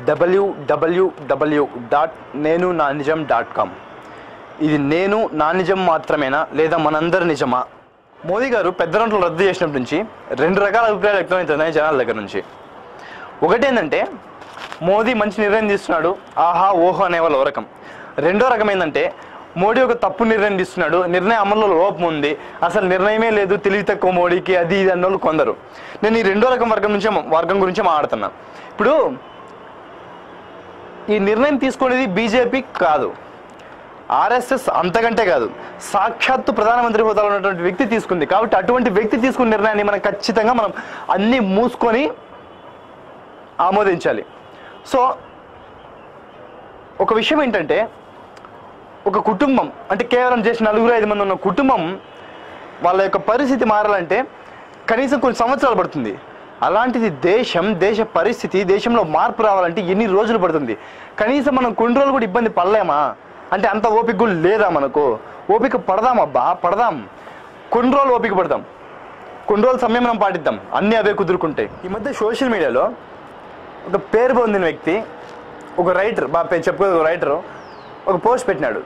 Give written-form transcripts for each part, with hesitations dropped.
www.nenunanijam.com. ఇది నేను నా నిజం మాత్రమేనా లేదా మనందరి నిజమా? మోదీ గారు పెద్ద నోట్లు రద్దు చేసినప్పటి నుంచి రెండు రకాల అభిప్రాయాలు వ్యక్తమవుతున్నాయి జనాల దగ్గర నుంచి. ఒకటేంటంటే మోదీ మంచి నిర్ణయం తీసుకున్నాడు, ఆహా ఓహో అనేవాళ్ళు ఒక రకం. రెండో రకం ఏంటంటే మోడీ ఒక తప్పు నిర్ణయం తీసుకున్నాడు, నిర్ణయం అమల్లో లోపం ఉంది, అసలు నిర్ణయమే లేదు, తెలివి తక్కువ మోడీకి, అది ఇది అన్నోళ్ళు కొందరు. నేను ఈ రెండో రకం వర్గం గురించే మాట్లాడుతున్నా. ఇప్పుడు ఈ నిర్ణయం తీసుకునేది బీజేపీ కాదు, ఆర్ఎస్ఎస్ అంతకంటే కాదు, సాక్షాత్తు ప్రధానమంత్రి హోదాలో ఉన్నటువంటి వ్యక్తి తీసుకుంది. కాబట్టి అటువంటి వ్యక్తి తీసుకున్న నిర్ణయాన్ని మనం ఖచ్చితంగా మనం అన్నీ మూసుకొని ఆమోదించాలి. సో ఒక విషయం ఏంటంటే, ఒక కుటుంబం అంటే కేవలం చేసి 4-5 మంది ఉన్న కుటుంబం వాళ్ళ యొక్క పరిస్థితి మారాలంటే కనీసం కొన్ని సంవత్సరాలు పడుతుంది. అలాంటిది దేశ పరిస్థితి, దేశంలో మార్పు రావాలంటే ఎన్ని రోజులు పడుతుంది? కనీసం మనం కొన్ని రోజులు కూడా ఇబ్బంది పడలేమా? అంటే అంత ఓపిక కూడా లేదా మనకు? ఓపిక పడదాం అబ్బా, పడదాం, కొన్ని రోజులు ఓపిక పడదాం, కొన్ని రోజులు సమయం మనం పాటిద్దాం, అన్నీ అవే కుదురుకుంటాయి. ఈ మధ్య సోషల్ మీడియాలో ఒక పేరు పొందిన వ్యక్తి, ఒక రైటర్, చెప్పుకోదు ఒక రైటరు, ఒక పోస్ట్ పెట్టినాడు.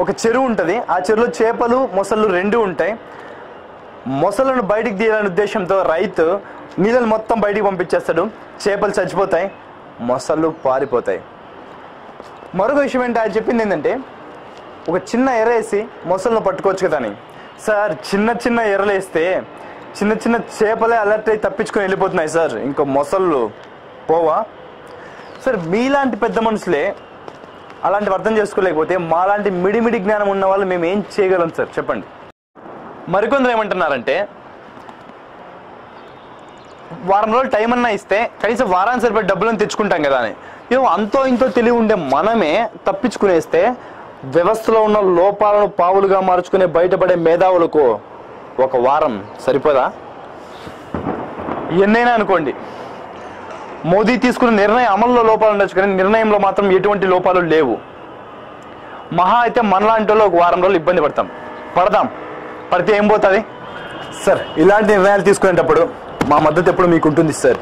ఒక చెరువు ఉంటుంది, ఆ చెరువులో చేపలు మొసళ్ళు రెండూ ఉంటాయి. మొసళ్ళను బయటికి తీయాలనే ఉద్దేశంతో రైతు నీళ్ళని మొత్తం బయటికి పంపించేస్తాడు, చేపలు చచ్చిపోతాయి, మొసళ్ళు పారిపోతాయి. మరొక విషయం ఏంటి ఆయన చెప్పింది ఏంటంటే, ఒక చిన్న ఎర్ర వేసి మొసళ్ళను పట్టుకోవచ్చు కదా అని. సార్ చిన్న ఎర్రలు వేస్తే చిన్న చేపలే అలర్ట్ అయి తప్పించుకొని వెళ్ళిపోతున్నాయి సార్, ఇంకా మొసళ్ళు పోవా? సార్ మీలాంటి పెద్ద మనుషులే అలాంటివి అర్థం చేసుకోలేకపోతే మాలాంటి మిడిమిడి జ్ఞానం ఉన్న వాళ్ళు మేము ఏం చేయగలం సార్ చెప్పండి. మరికొందరు ఏమంటున్నారంటే, వారం రోజులు టైం అన్నా ఇస్తే కనీసం వారానికి సరిపడే డబ్బులను తెచ్చుకుంటాం కదా అని. ఏమో అంతో ఇంతో తెలివి ఉండే మనమే తప్పించుకునేస్తే వ్యవస్థలో ఉన్న లోపాలను పావులుగా మార్చుకునే బయటపడే మేధావులకు ఒక వారం సరిపోదా? ఎన్నైనా అనుకోండి, మోదీ తీసుకున్న నిర్ణయం అమల్లో లోపాలు ఉండొచ్చు, కానీ నిర్ణయంలో మాత్రం ఎటువంటి లోపాలు లేవు. మహా అయితే మనలాంటి వాళ్ళు ఒక వారం రోజులు ఇబ్బంది పడితే ఏం పోతుంది సార్? ఇలాంటి నిర్ణయాలు తీసుకునేటప్పుడు మా మద్దతు ఎప్పుడు మీకు ఉంటుంది సార్.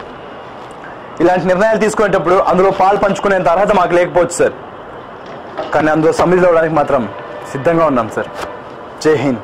ఇలాంటి నిర్ణయాలు తీసుకునేటప్పుడు అందులో పాలు పంచుకునేంత అర్హత మాకు లేకపోవచ్చు సార్, కానీ అందులో సమిధిలో అవడానికి మాత్రం సిద్ధంగా ఉన్నాం సార్. జై హింద్.